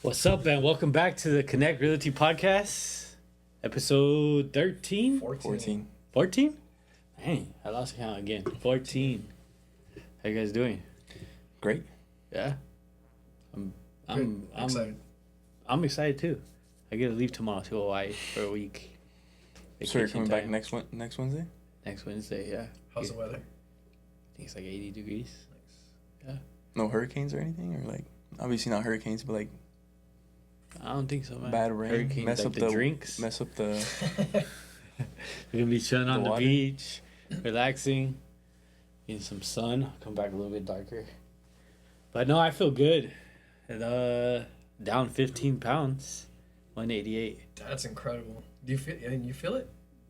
What's up, and welcome back to the Connect Realty podcast, episode 13? 14. 14? Dang, I lost count again. 14. How you guys doing? Great. Yeah? I'm excited. I'm excited too. I get to leave tomorrow to Hawaii for a week. So you're Vacation coming back time. next Wednesday? Next Wednesday, yeah. How's the weather? I think it's like 80 degrees. Nice. No hurricanes or anything? Or like, obviously not hurricanes, but like I don't think so, man. bad rain? Hurricanes, mess like up the drinks. Mess up the... We're going to be chilling on the water. beach, relaxing, getting some sun. Come back a little bit darker. But no, I feel good. And, down 15 pounds, 188. That's incredible. Do you feel? You feel it?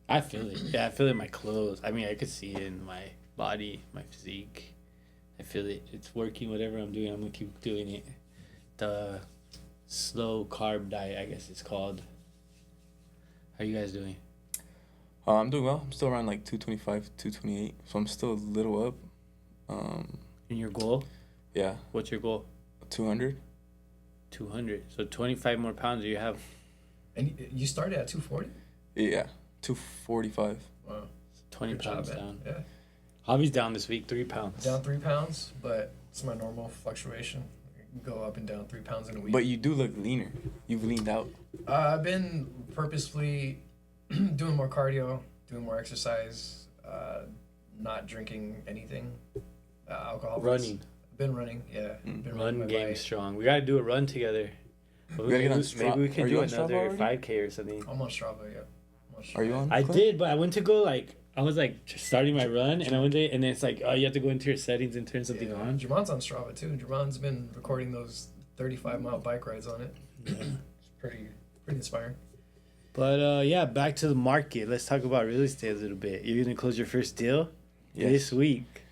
I feel it. Yeah, I feel it in my clothes. I mean, I could see it in my body, my physique. I feel it. It's working. Whatever I'm doing, I'm going to keep doing it. The slow carb diet, I guess it's called. How you guys doing? I'm doing well. I'm still around like 225, 228. So I'm still a little up. And your goal? Yeah, What's your goal? 200. 200. So 25 more pounds do you have? And you started at 240. Yeah, 245. Wow. 20 Good job, pounds man. down. Yeah. Hobby's down this week, 3 pounds. Down 3 pounds, but it's my normal fluctuation. Go up and down 3 pounds in a week. But you do look leaner. You've leaned out. I've been purposefully doing more cardio, doing more exercise, not drinking anything, alcohol. Running. Been running, yeah. Mm. Been running Run my game bike. strong. We got to do a run together. We gotta get on Maybe we Are can you do on Strava another already? 5K or something. I'm on Strava, yeah. I'm on Are you Strava. on? I Clint? did, but I went to go I was starting my run, and I went there, and it's like, oh, you have to go into your settings and turn something Yeah. on. Jamon's on Strava too. Jamon's been recording those 35-mile bike rides on it. It's pretty inspiring. But yeah, back to the market. Let's talk about real estate a little bit. You're gonna close your first deal this week.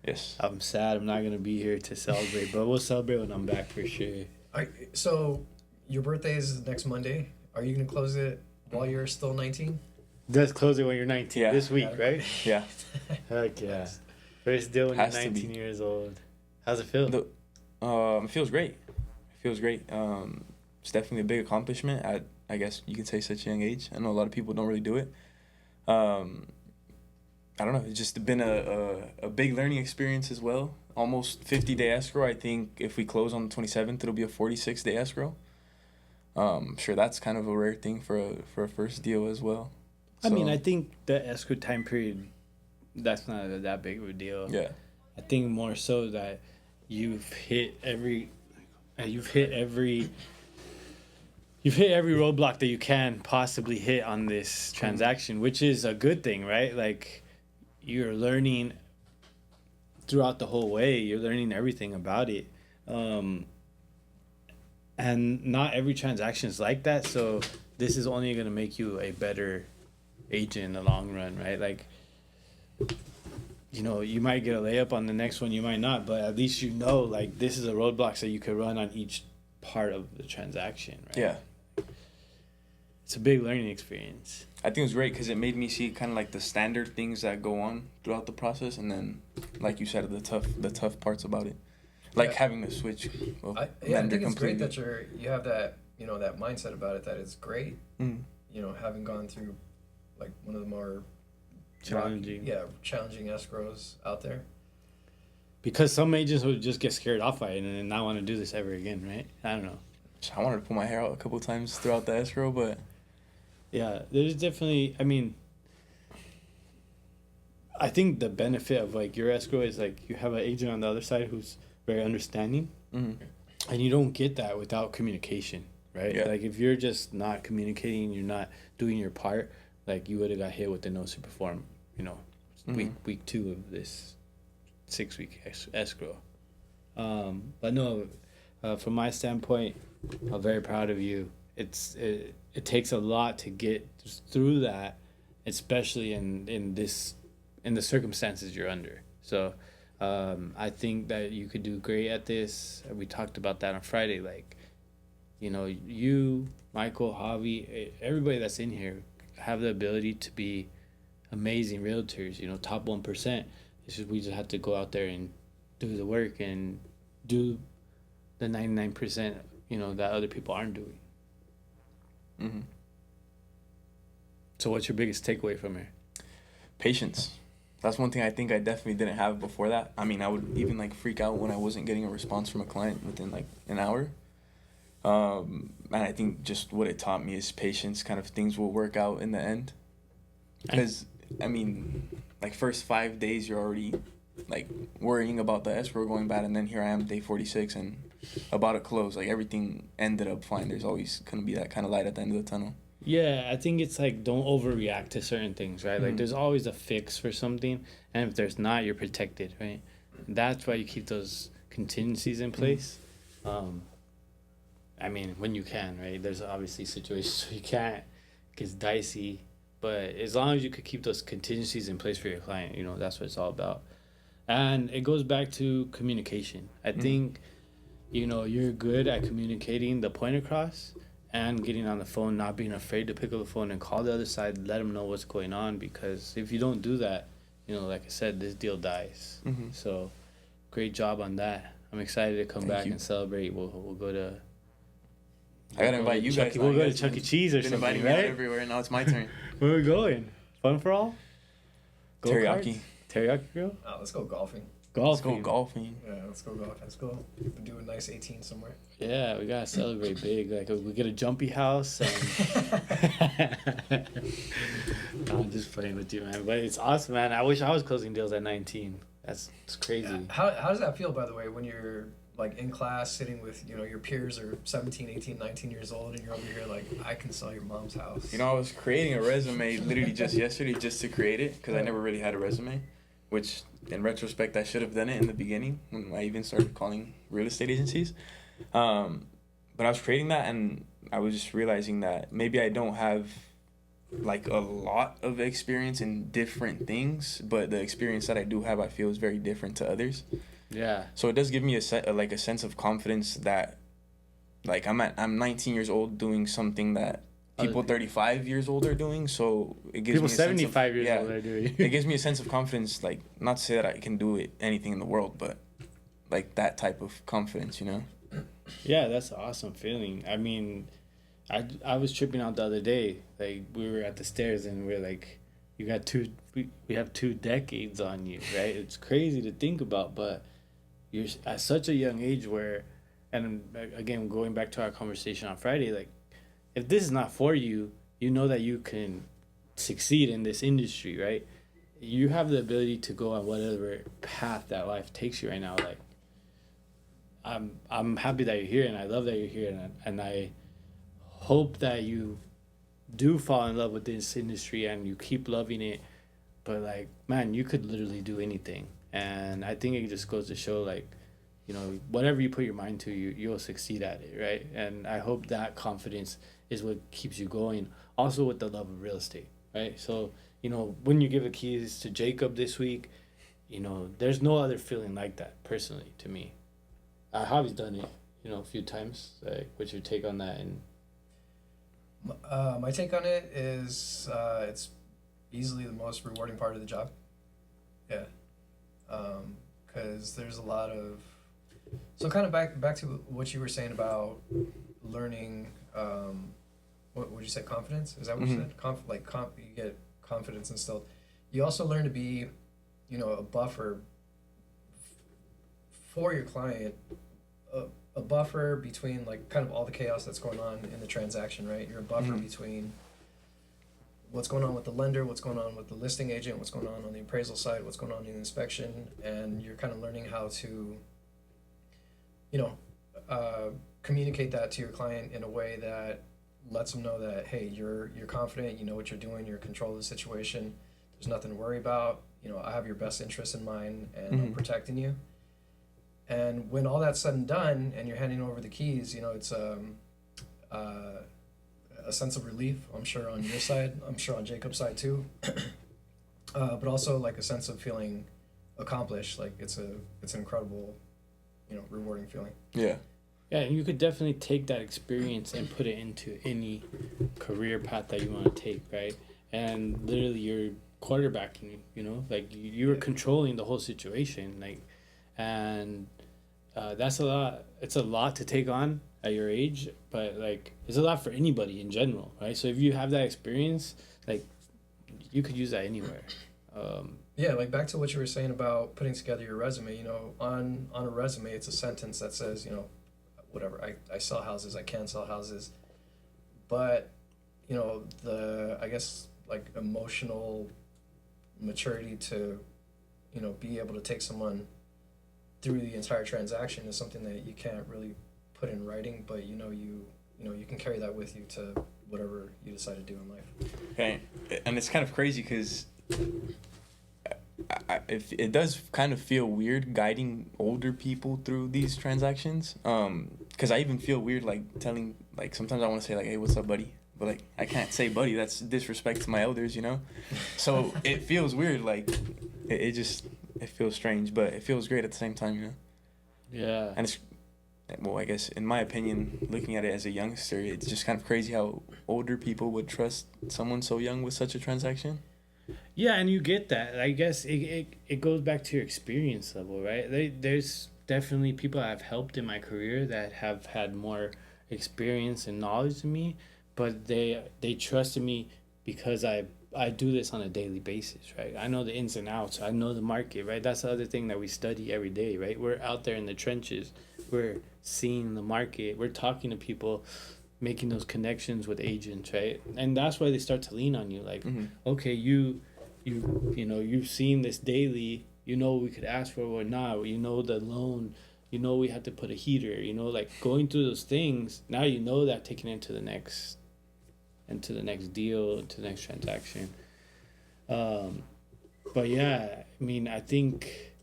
Yes. I'm sad I'm not gonna be here to celebrate, but we'll celebrate when I'm back for sure. So your birthday is next Monday. Are you gonna close it while you're still 19? Let's close it when you're 19 Yeah. this week, right? Yeah. Heck yeah. First deal when Has you're to be. 19 years old. How's it feel? It feels great. It's definitely a big accomplishment at, I guess you could say, such a young age. I know a lot of people don't really do it. I don't know. It's just been a big learning experience as well. Almost 50-day escrow. I think if we close on the 27th, it'll be a 46-day escrow. I'm sure that's kind of a rare thing for a first deal as well. I mean, I think the escrow time period, that's not that big of a deal. Yeah. I think more so that you've hit every roadblock that you can possibly hit on this transaction, which is a good thing, right? Like, you're learning throughout the whole way. You're learning everything about it. And not every transaction is like that. So this is only going to make you a better agent in the long run, right? Like, you know, you might get a layup on the next one, you might not, but at least you know, like, this is a roadblock that you could run on each part of the transaction, right? Yeah. It's a big learning experience. I think it was great because it made me see kind of like the standard things that go on throughout the process, and then, like you said, the tough parts about it, like having to switch. I think it's great that you have that that mindset about it. That it's great. Mm. Having gone through like one of the more Challenging. challenging escrows out there. Because some agents would just get scared off by it and then not want to do this ever again, right? I don't know. I wanted to pull my hair out a couple times throughout the escrow, but Yeah, there's definitely, I mean, I think the benefit of like your escrow is like you have an agent on the other side who's very understanding, and you don't get that without communication, right? Yeah. Like if you're just not communicating, you're not doing your part, like you would have got hit with the notice to perform, week 2 of this 6-week escrow. But no, from my standpoint, I'm very proud of you. It takes a lot to get through that, especially in the circumstances you're under. So I think that you could do great at this. We talked about that on Friday. Like, you, Michael, Javi, everybody that's in here have the ability to be amazing realtors, top 1%. We just have to go out there and do the work and do the 99%, that other people aren't doing. Mm-hmm. So what's your biggest takeaway from here? Patience. That's one thing I think I definitely didn't have before that. I mean, I would even like freak out when I wasn't getting a response from a client within like an hour. And I think just what it taught me is patience. Kind of things will work out in the end. Because I mean, like first 5 days you're already like worrying about the escrow going bad, and then here I am day 46 and about to close. Like everything ended up fine. There's always gonna be that kind of light at the end of the tunnel. Yeah, I think it's like don't overreact to certain things, right? Like Mhm. there's always a fix for something, and if there's not, you're protected, right? That's why you keep those contingencies in place. I mean, when you can, right? There's obviously situations where you can't, it gets dicey, but as long as you could keep those contingencies in place for your client, that's what it's all about. And it goes back to communication. I think, you're good at communicating the point across and getting on the phone, not being afraid to pick up the phone and call the other side, let them know what's going on. Because if you don't do that, like I said, this deal dies. Mm-hmm. So, great job on that. I'm excited to come Thank back you. and celebrate. We'll go to. I gotta invite you guys. We'll now. go You to guys Chuck E. Cheese or been something, inviting me out right? everywhere. Now it's my turn. Where are we going? Fun for all? Teriyaki. Teriyaki grill? Oh, let's go golfing. Let's Golfing. go golfing. Yeah, let's go golfing. Let's go do a nice 18 somewhere. Yeah, we gotta celebrate big. Like we get a jumpy house. And I'm just playing with you, man. But it's awesome, man. I wish I was closing deals at 19. It's crazy. How does that feel, by the way, when you're like in class sitting with, your peers are 17, 18, 19 years old and you're over here like, I can sell your mom's house. I was creating a resume literally just yesterday just to create it because I never really had a resume, which in retrospect I should have done it in the beginning when I even started calling real estate agencies. But I was creating that and I was just realizing that maybe I don't have like a lot of experience in different things, but the experience that I do have I feel is very different to others. Yeah. So it does give me a sense of confidence that like I'm 19 years old doing something that people 35 years old are doing. So it gives People me a 75 sense of, years yeah, old are doing it gives me a sense of confidence, like not to say that I can do anything in the world, but like that type of confidence, Yeah, that's an awesome feeling. I mean, I was tripping out the other day. Like we were at the stairs and we are like, you got we have 2 decades on you, right? It's crazy to think about, but you're at such a young age where, and again, going back to our conversation on Friday, like if this is not for you, you know that you can succeed in this industry, right? You have the ability to go on whatever path that life takes you right now. Like I'm happy that you're here and I love that you're here and I hope that you do fall in love with this industry and you keep loving it. But like, man, you could literally do anything. And I think it just goes to show like, whatever you put your mind to, you'll succeed at it, right? And I hope that confidence is what keeps you going. Also with the love of real estate, right? So, when you give the keys to Jacob this week, there's no other feeling like that personally to me. Javi's done it, a few times. Like, what's your take on that? And my take on it is it's easily the most rewarding part of the job. Yeah. Because there's a lot of... So kind of back to what you were saying about learning, what would you say, confidence? Is that what you said? You get confidence instilled. You also learn to be, a buffer for your client, a buffer between like kind of all the chaos that's going on in the transaction, right? You're a buffer between what's going on with the lender, what's going on with the listing agent, what's going on the appraisal side, what's going on in the inspection, and you're kind of learning how to, communicate that to your client in a way that lets them know that, hey, you're confident, you know what you're doing, you're in control of the situation, there's nothing to worry about, I have your best interest in mind, and I'm protecting you. And when all that's said and done, and you're handing over the keys, it's a sense of relief, I'm sure on your side, I'm sure on Jacob's side too, but also like a sense of feeling accomplished. Like it's an incredible, rewarding feeling. Yeah. Yeah, and you could definitely take that experience and put it into any career path that you want to take, right? And literally you're quarterbacking, like you're controlling the whole situation, like, and that's a lot. It's a lot to take on, at your age, but like it's a lot for anybody in general, right? So if you have that experience, like you could use that anywhere. Yeah, like back to what you were saying about putting together your resume, you know, on a resume, it's a sentence that says, you know, whatever, I sell houses, I can sell houses. But, you know, I guess, like, emotional maturity to, you know, be able to take someone through the entire transaction is something that you can't really put in writing, but, you can carry that with you to whatever you decide to do in life. Okay, and it's kind of crazy because it does kind of feel weird guiding older people through these transactions. Because I even feel weird like telling, like, sometimes I want to say like, hey, what's up, buddy? But like I can't say buddy. That's disrespect to my elders, you know. So it feels weird. Like it feels strange, but it feels great at the same time, you know. Yeah. And it's, well, I guess in my opinion, looking at it as a youngster, it's just kind of crazy how older people would trust someone so young with such a transaction. Yeah, and you get that. I guess it goes back to your experience level, right? There's definitely people I've helped in my career that have had more experience and knowledge than me, but they trusted me because I do this on a daily basis, right? I know the ins and outs. I know the market, right? That's the other thing that we study every day, right? We're out there in the trenches. We're seeing the market. We're talking to people, making those connections with agents, right? And that's why they start to lean on you, like, okay, you know, you've seen this daily, you know, we could ask for or not, you know, the loan, you know, we had to put a heater, you know, like going through those things. Now you know that taking it to the next deal, to the next transaction. But yeah, I mean, I think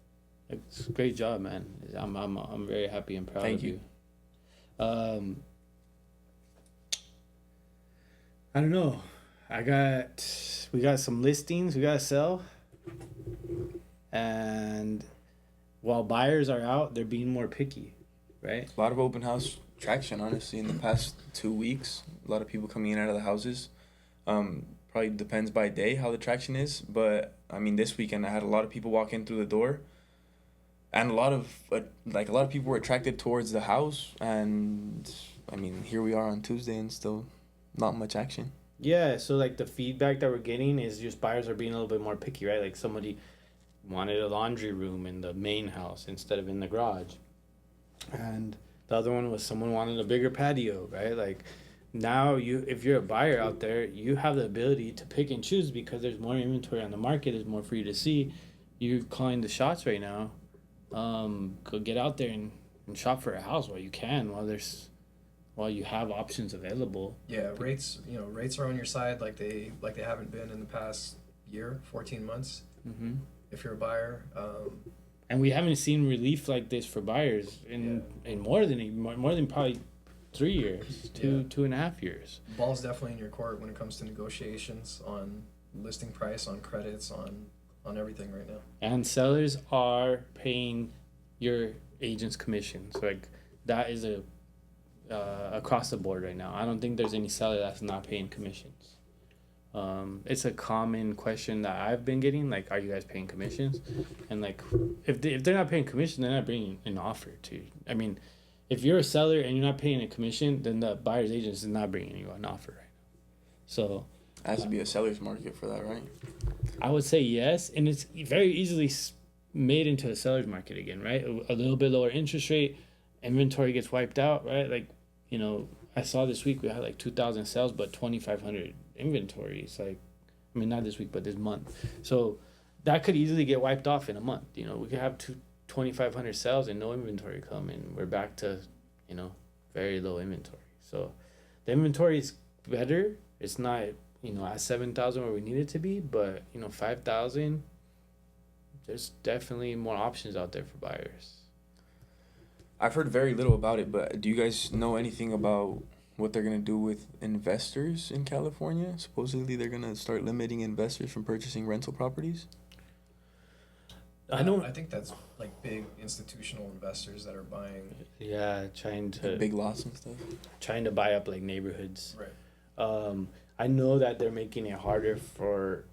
it's a great job, man. I'm very happy and proud Thank of you. I don't know. We got some listings we gotta sell, and while buyers are out, they're being more picky, right? A lot of open house traction, honestly, in the past 2 weeks. A lot of people coming in and out of the houses. Probably depends by day how the traction is, but I mean, this weekend I had a lot of people walk in through the door, and a lot of people were attracted towards the house, and I mean, here we are on Tuesday and still not much action. Yeah, so like the feedback that we're getting is just buyers are being a little bit more picky, right? Like somebody wanted a laundry room in the main house instead of in the garage. And the other one was someone wanted a bigger patio, right? Like now if you're a buyer out there, you have the ability to pick and choose because there's more inventory on the market, there's more for you to see. You're calling the shots right now. Go get out there and shop for a house while you can, while you have options available. Yeah, rates are on your side like they haven't been in the past year, 14 months. Mm-hmm. If you're a buyer. And we haven't seen relief like this for buyers in more than probably 3 years, two and a half years. Ball's definitely in your court when it comes to negotiations on listing price, on credits, on everything right now. And sellers are paying your agent's commissions. Like that is across the board right now. I don't think there's any seller that's not paying commissions. It's a common question that I've been getting, like, are you guys paying commissions? And like, if they're not paying commission, they're not bringing an offer to you. I mean, if you're a seller and you're not paying a commission, then the buyer's agent is not bringing you an offer right now. So It has to be a seller's market for that, right? I would say yes, and it's very easily made into a seller's market again, right? A little bit lower interest rate, inventory gets wiped out, right? Like, you know, I saw this week we had like 2,000 sales, but 2,500 inventory. It's like, I mean, not this week, but this month. So that could easily get wiped off in a month. You know, we could have 2,500 sales and no inventory come, and we're back to, you know, very low inventory. So the inventory is better. It's not, you know, at 7,000 where we need it to be, but, you know, 5,000, there's definitely more options out there for buyers. I've heard very little about it, but do you guys know anything about what they're going to do with investors in California? Supposedly they're going to start limiting investors from purchasing rental properties. I think that's like big institutional investors that are buying. Yeah, trying to Big lots and stuff. Trying to buy up like neighborhoods. Right. I know that they're making it harder for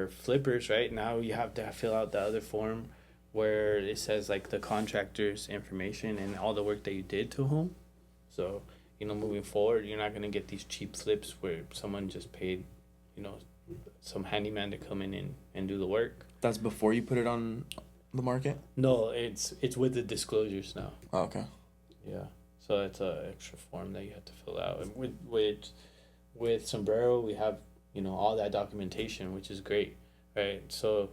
flippers, right? Now you have to fill out the other form where it says like the contractor's information and all the work that you did to a home. So, moving forward, you're not gonna get these cheap flips where someone just paid, some handyman to come in and do the work. That's before you put it on the market? No, it's with the disclosures now. Oh, okay. Yeah. So it's a extra form that you have to fill out. And with Sombrero, we have, all that documentation, which is great, right? So,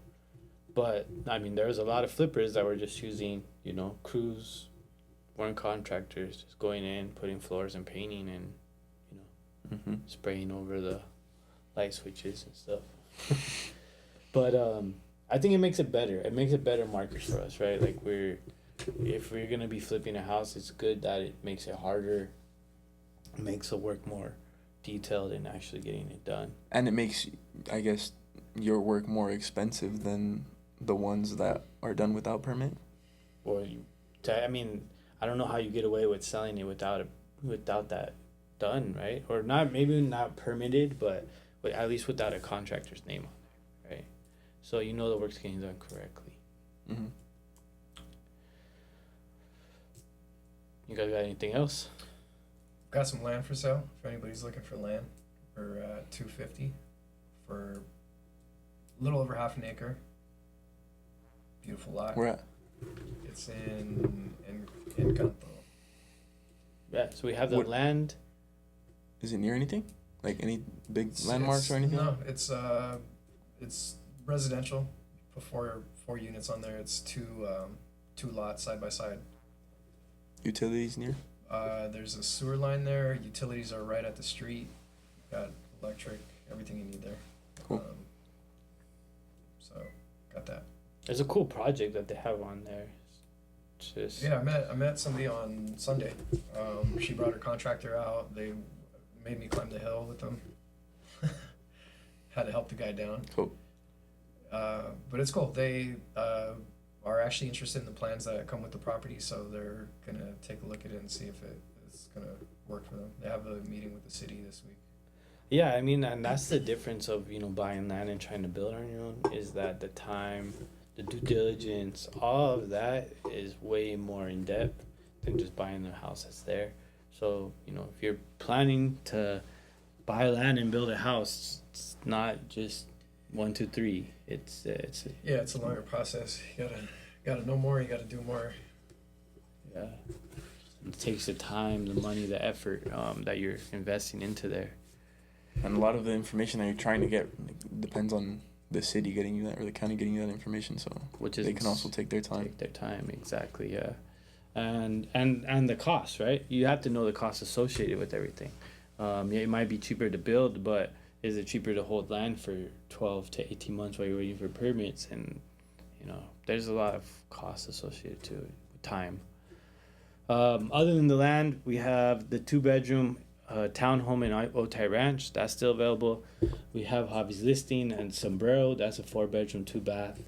but I mean, there's a lot of flippers that were just using, crews, weren't contractors, just going in, putting floors and painting and, spraying over the light switches and stuff. But I think it makes it better. It makes it better market for us, right? Like if we're gonna be flipping a house, it's good that it makes it harder, makes the work more detailed and actually getting it done. And it makes, I guess, your work more expensive than the ones that are done without permit. Or I don't know how you get away with selling it without that done, right? Or not, maybe not permitted, but at least without a contractor's name on there, right? So the work's getting done correctly. Mm-hmm. You guys got anything else? Got some land for sale if anybody's looking for land for $250 for a little over half an acre. Beautiful lot. Where at? It's in Encanto. Yeah, so we have the land. Is it near anything? Like any big landmarks or anything? No, it's residential. Four units on there. It's two lots side by side. Utilities near? There's a sewer line there. Utilities are right at the street. Got electric, everything you need there. Cool. So got that. It's a cool project that they have on there. It's just Yeah, I met somebody on Sunday. She brought her contractor out. They made me climb the hill with them. Had to help the guy down. Cool. But it's cool. They are actually interested in the plans that come with the property, so they're gonna take a look at it and see if it's gonna work for them. They have a meeting with the city this week. Yeah, I mean, and that's the difference of buying land and trying to build on your own, is that the time, the due diligence, all of that is way more in depth than just buying the house that's there. So if you're planning to buy land and build a house, it's not just 1, 2, 3. It's Yeah, it's a longer process. You gotta know more. You gotta do more. Yeah, it takes the time, the money, the effort that you're investing into there. And a lot of the information that you're trying to get depends on the city getting you that or the county getting you that information. So they can also take their time. Take their time, exactly. Yeah, and the cost, right? You have to know the cost associated with everything. It might be cheaper to build, but is it cheaper to hold land for 12 to 18 months while you're waiting for permits? And there's a lot of costs associated to it with time. Other than the land, we have the 2-bedroom townhome in Otay Ranch. That's still available. We have Javi's listing and Sombrero. That's a 4-bedroom, 2-bath,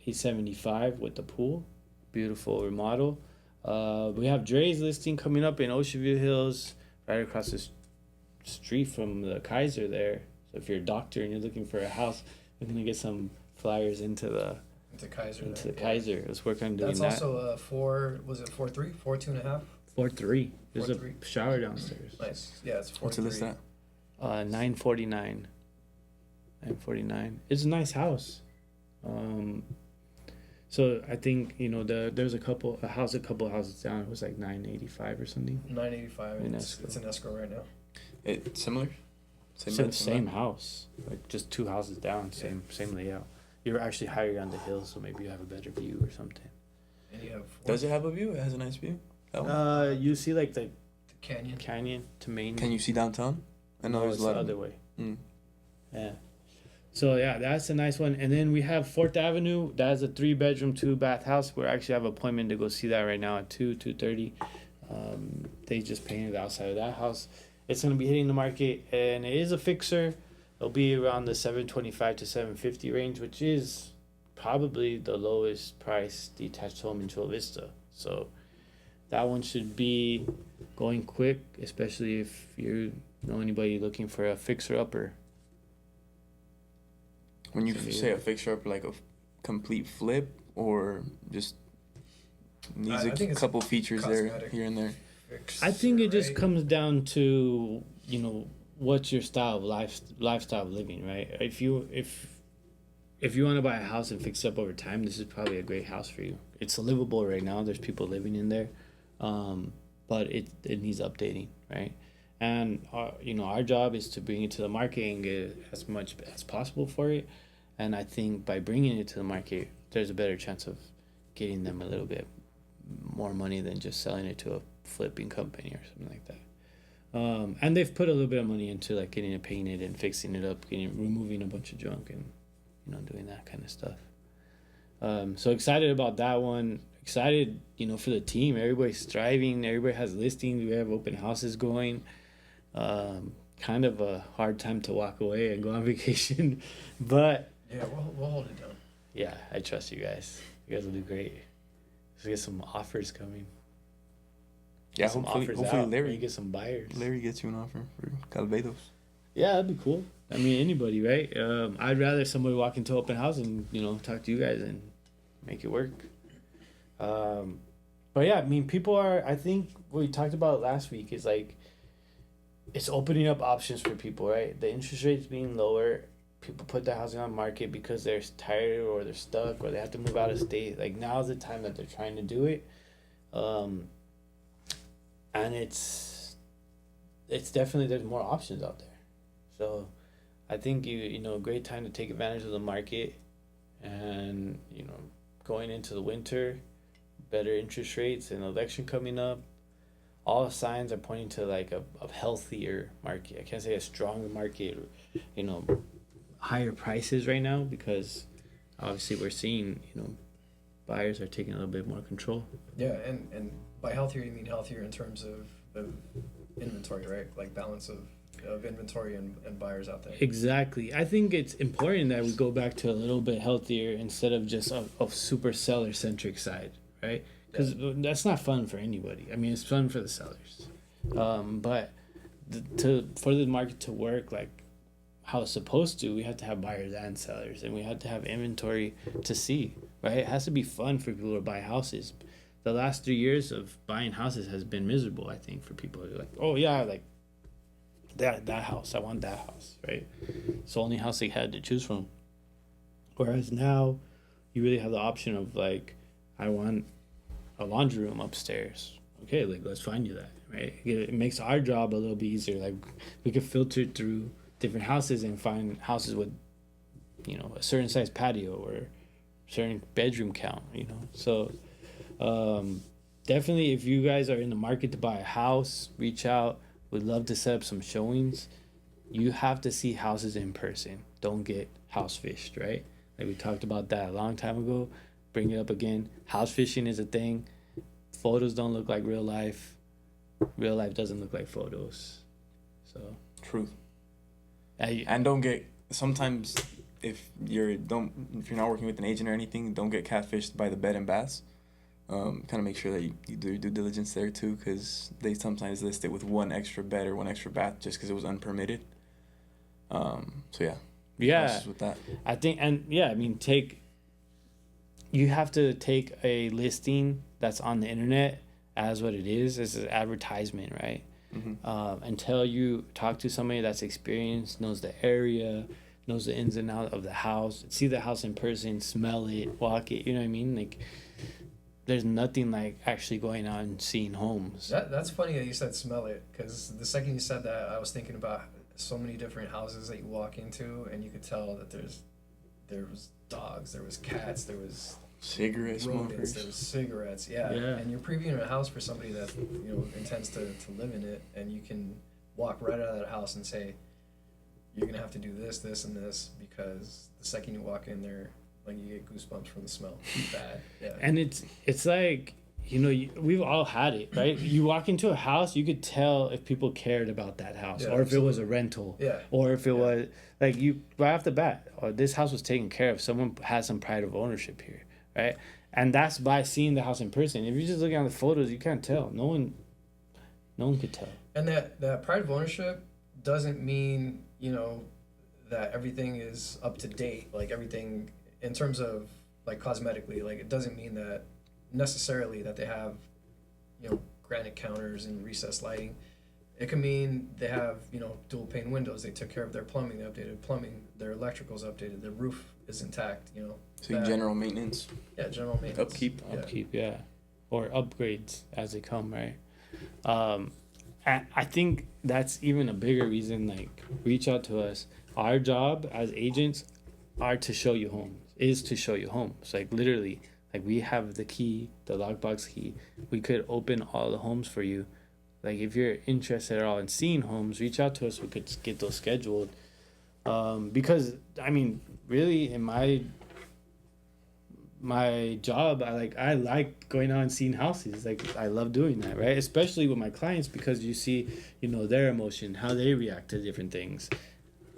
$875 with the pool. Beautiful remodel. We have Dre's listing coming up in Ocean View Hills, right across the street from the Kaiser there. So if you're a doctor and you're looking for a house, we're gonna get some flyers into Kaiser. Let's work on doing that. That's also a 4.3, 4.2.5. 4.3. There's 4.3. a shower downstairs. Nice. Yeah, it's 4.3. What's the list at? $949. $949. It's a nice house. So I think there's a couple houses down. It was like $985 or something. $985. And it's in escrow right now. It's similar. Same house, like just 2 houses down. Same layout. You're actually higher on the hill, so maybe you have a better view or something. And you have Does it have a view? It has a nice view. You see like the canyon to Main. Can you see downtown? I know there's a lot the of other way. Mm. Yeah. So yeah, that's a nice one. And then we have 4th Avenue. That's a 3-bedroom, 2-bath house. We actually have an appointment to go see that right now at 2:30. They just painted the outside of that house. It's gonna be hitting the market, and it is a fixer. It'll be around the $725 to $750 range, which is probably the lowest price detached home in Chula Vista. So that one should be going quick, especially if you know anybody looking for a fixer-upper. When you say a fixer-up, like a complete flip, or just needs a couple features cosmetic. there, here and there? fixer, I think it just right? comes down to, you know, what's your style of lifestyle of living, right? If you want to buy a house and fix it up over time, this is probably a great house for you. It's livable right now. There's people living in there, but it needs updating, right? And our job is to bring it to the market and get as much as possible for it. And I think by bringing it to the market, there's a better chance of getting them a little bit more money than just selling it to a flipping company or something like that. And they've put a little bit of money into like getting it painted and fixing it up, removing a bunch of junk and doing that kind of stuff. So excited about that one. Excited, for the team. Everybody's thriving. Everybody has listings. We have open houses going. Kind of a hard time to walk away and go on vacation, but Yeah, we'll hold it down. yeah, I trust you guys. You guys will do great. Let's get some offers coming. Yeah, Get some hopefully out. Larry Maybe get some buyers. Larry gets you an offer for Calvados. Yeah, that'd be cool. I mean, anybody, right? I'd rather somebody walk into open house and talk to you guys and make it work. But yeah, I mean, people are. I think what we talked about last week is like, it's opening up options for people, right? The interest rates being lower, people put their housing on the market because they're tired or they're stuck or they have to move out of state. Like, now's the time that they're trying to do it, and it's definitely, there's more options out there. So I think a great time to take advantage of the market, and going into the winter, better interest rates and election coming up, all signs are pointing to like a healthier market. I can't say a strong market, higher prices right now, because obviously we're seeing buyers are taking a little bit more control. Yeah, and by healthier you mean healthier in terms of inventory, right? Like balance of inventory and buyers out there. Exactly. I think it's important that we go back to a little bit healthier instead of just a super seller centric side, right? Because that's not fun for anybody. I mean, it's fun for the sellers, but for the market to work like how it's supposed to, we have to have buyers and sellers, and we have to have inventory to see, right? It has to be fun for people to buy houses. The last 3 years of buying houses has been miserable, I think, for people who are like, oh yeah, like that house, I want that house, right? It's the only house they had to choose from. Whereas now, you really have the option of like, I want a laundry room upstairs. Okay, like let's find you that, right? It makes our job a little bit easier. Like, we could filter through different houses and find houses with, a certain size patio or certain bedroom count, So, definitely, if you guys are in the market to buy a house, reach out. We'd love to set up some showings. You have to see houses in person. Don't get house fished, right? Like we talked about that a long time ago. Bring it up again. House fishing is a thing. Photos don't look like real life. Real life doesn't look like photos. So Truth. And don't get, sometimes if you're not working with an agent or anything, don't get catfished by the bed and baths. Kind of make sure that you do your due diligence there too, because they sometimes list it with one extra bed or one extra bath just because it was unpermitted. So yeah. With that, I think, and yeah, I mean, you have to take a listing that's on the internet as what it is. This is advertisement, right? Mm-hmm. Until you talk to somebody that's experienced, knows the area, knows the ins and outs of the house, see the house in person, smell it, walk it. You know what I mean? Like, there's nothing like actually going out and seeing homes. That's funny that you said smell it, because the second you said that, I was thinking about so many different houses that you walk into, and you could tell that there was dogs, there was cats, there was cigarette smokers, there was cigarettes. Yeah. And you're previewing a house for somebody that intends to live in it, and you can walk right out of that house and say, you're gonna have to do this, this, and this, because the second you walk in there, like, you get goosebumps from the smell. It's bad. Yeah. And it's like, we've all had it, right? You walk into a house, you could tell if people cared about that house, or if it was a rental, or if it was like, you right off the bat, or this house was taken care of. Someone had some pride of ownership here, right? And that's by seeing the house in person. If you're just looking at the photos, you can't tell. No one could tell. And that pride of ownership doesn't mean that everything is up to date, like everything in terms of like cosmetically. Like, it doesn't mean that necessarily that they have granite counters and recessed lighting. It can mean they have, you know, dual pane windows. They took care of their plumbing, they updated plumbing, their electrical's updated, the roof is intact, you know. So general maintenance. Yeah, general maintenance. Upkeep. Yeah, or upgrades as they come, right? I think that's even a bigger reason. Like, reach out to us. Our job as agents is to show you homes. Like, literally, like, we have the key, the lockbox key. We could open all the homes for you. Like, if you're interested at all in seeing homes, reach out to us. We could get those scheduled. Because I mean, really, in my job, I like going out and seeing houses. Like, I love doing that, right? Especially with my clients, because you see, you know, their emotion, how they react to different things.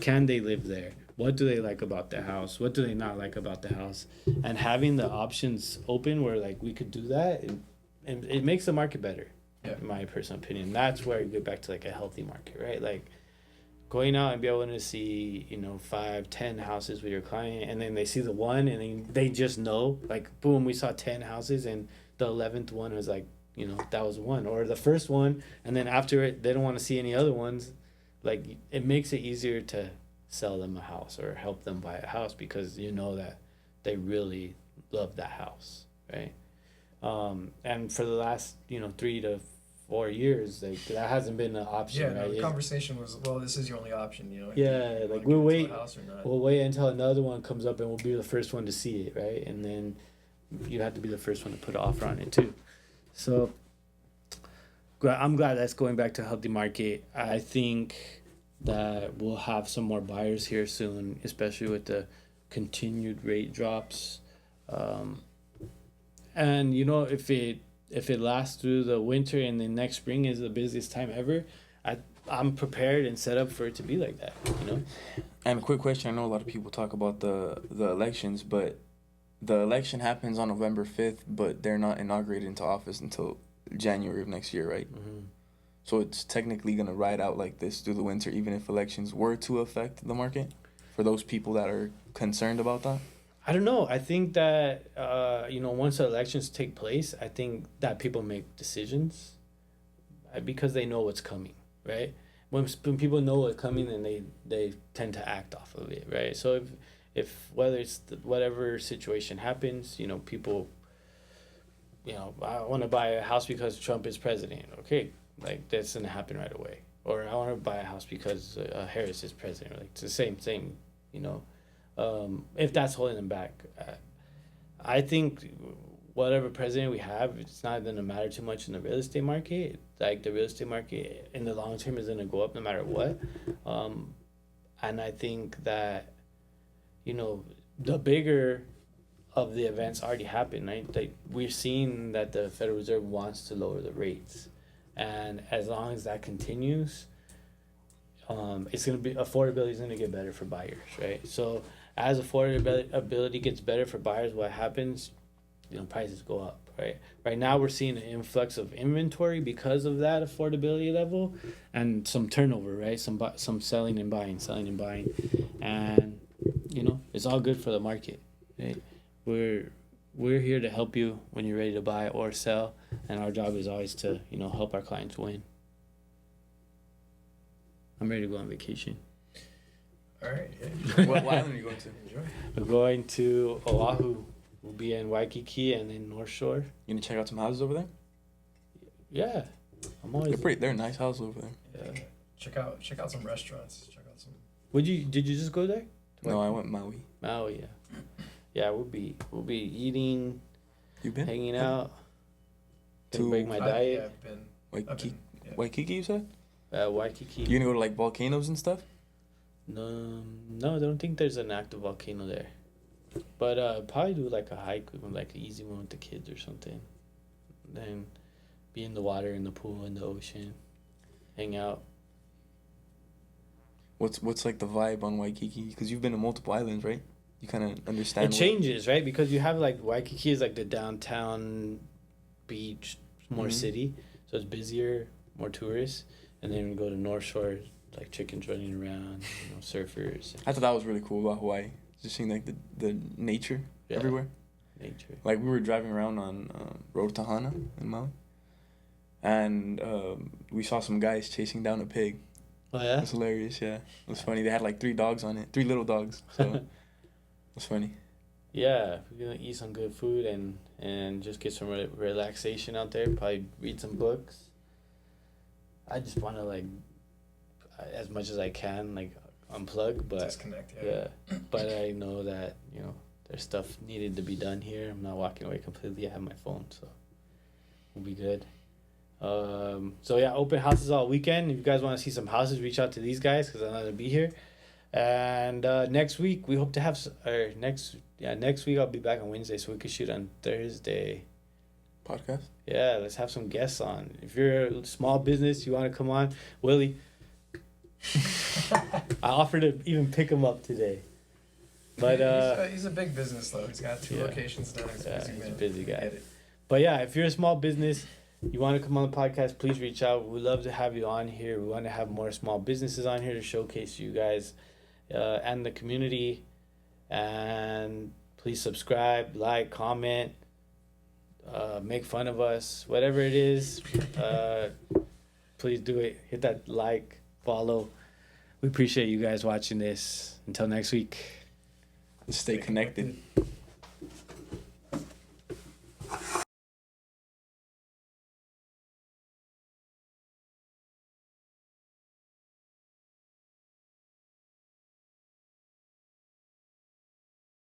Can they live there? What do they like about the house? What do they not like about the house? And having the options open where, like, we could do that, it makes the market better. Yeah. In my personal opinion, that's where you get back to, like, a healthy market, right? Like, going out and be able to see, you know, 5-10 houses with your client, and then they see the one, and then they just know, like, boom, we saw 10 houses, and the 11th one was like, you know, that was one, or the first one, and then after it, they don't want to see any other ones. Like, it makes it easier to sell them a house or help them buy a house, because you know that they really love that house, right? And for the last, you know, 3 to 4 years, like, that hasn't been an option. Yeah, no, right? the conversation was, well, this is your only option, you know. Yeah, like, we'll wait until another one comes up, and we'll be the first one to see it, right? And then you have to be the first one to put an offer on it too. So I'm glad that's going back to a healthy market. I think that we'll have some more buyers here soon, especially with the continued rate drops. And you know, if it lasts through the winter and then next spring is the busiest time ever, I'm prepared and set up for it to be like that, you know? And a quick question. I know a lot of people talk about the elections, but the election happens on November 5th, but they're not inaugurated into office until January of next year, right? Mm-hmm. So it's technically going to ride out like this through the winter, even if elections were to affect the market, for those people that are concerned about that? I don't know. I think that, you know, once the elections take place, I think that people make decisions because they know what's coming, right? When people know what's coming, then they tend to act off of it, right? So if whether it's whatever situation happens, you know, people, you know, I want to buy a house because Trump is president. Okay, like, that's going to happen right away. Or I want to buy a house because Harris is president. Like, it's the same thing, you know. If that's holding them back, I think whatever president we have, it's not going to matter too much in the real estate market. Like, the real estate market in the long term is going to go up no matter what. And I think that, you know, the bigger of the events already happened, right? Like, we're seeing that the Federal Reserve wants to lower the rates. And as long as that continues, it's going to be, affordability is going to get better for buyers, right? So as affordability gets better for buyers, what happens? You know, prices go up, right? Right now we're seeing an influx of inventory because of that affordability level, and some turnover, right? Some selling and buying, and you know, it's all good for the market, right? We're here to help you when you're ready to buy or sell, and our job is always to, you know, help our clients win. I'm ready to go on vacation. All right. Yeah. What island are you going to? Enjoy. We're going to Oahu. We'll be in Waikiki and then North Shore. You gonna check out some houses over there? Yeah, I'm always. They're nice houses over there. Yeah. Check out some restaurants. Check out some. Did you just go there? No, I went Maui. Maui, yeah. Yeah, we'll be eating. You been? Hanging out. Gonna break my diet. I've been. Waikiki. Waikiki, you said? Waikiki. You gonna go to like volcanoes and stuff? No, I don't think there's an active volcano there. But probably do like a hike, like an easy one with the kids or something. Then be in the water, in the pool, in the ocean, hang out. What's like the vibe on Waikiki? Because you've been to multiple islands, right? You kind of understand. It changes, right? Because you have like Waikiki is like the downtown beach, more city, so it's busier, more tourists. And then we go to North Shore, like chickens running around, you know, surfers. I thought that was really cool about Hawaii. Just seeing like the nature everywhere. Nature. Like we were driving around on Road to Hana in Maui, and we saw some guys chasing down a pig. Oh yeah. It was hilarious. Yeah, it was funny. They had like 3 dogs on it, 3 little dogs. So it was funny. Yeah, we're gonna eat some good food and just get some relaxation out there. Probably read some books. I just want to like, as much as I can, like unplug, but Disconnect. yeah. But I know that there's stuff needed to be done here. I'm not walking away completely. I have my phone, so we'll be good. So yeah, open houses all weekend. If you guys want to see some houses, reach out to these guys because I'm not gonna be here. And next week we hope to have next week I'll be back on Wednesday, so we could shoot on Thursday. Podcast. Yeah, let's have some guests on. If you're a small business, you want to come on, Willie. I offered to even pick him up today, but he's a big business though. He's got 2 locations now. He's a busy guy. But yeah, if you're a small business, you want to come on the podcast, please reach out. We'd love to have you on here. We want to have more small businesses on here to showcase you guys and the community. And please subscribe, like, comment, make fun of us, whatever it is. Please do it. Hit that like, follow. We appreciate you guys watching this. Until next week. Stay connected.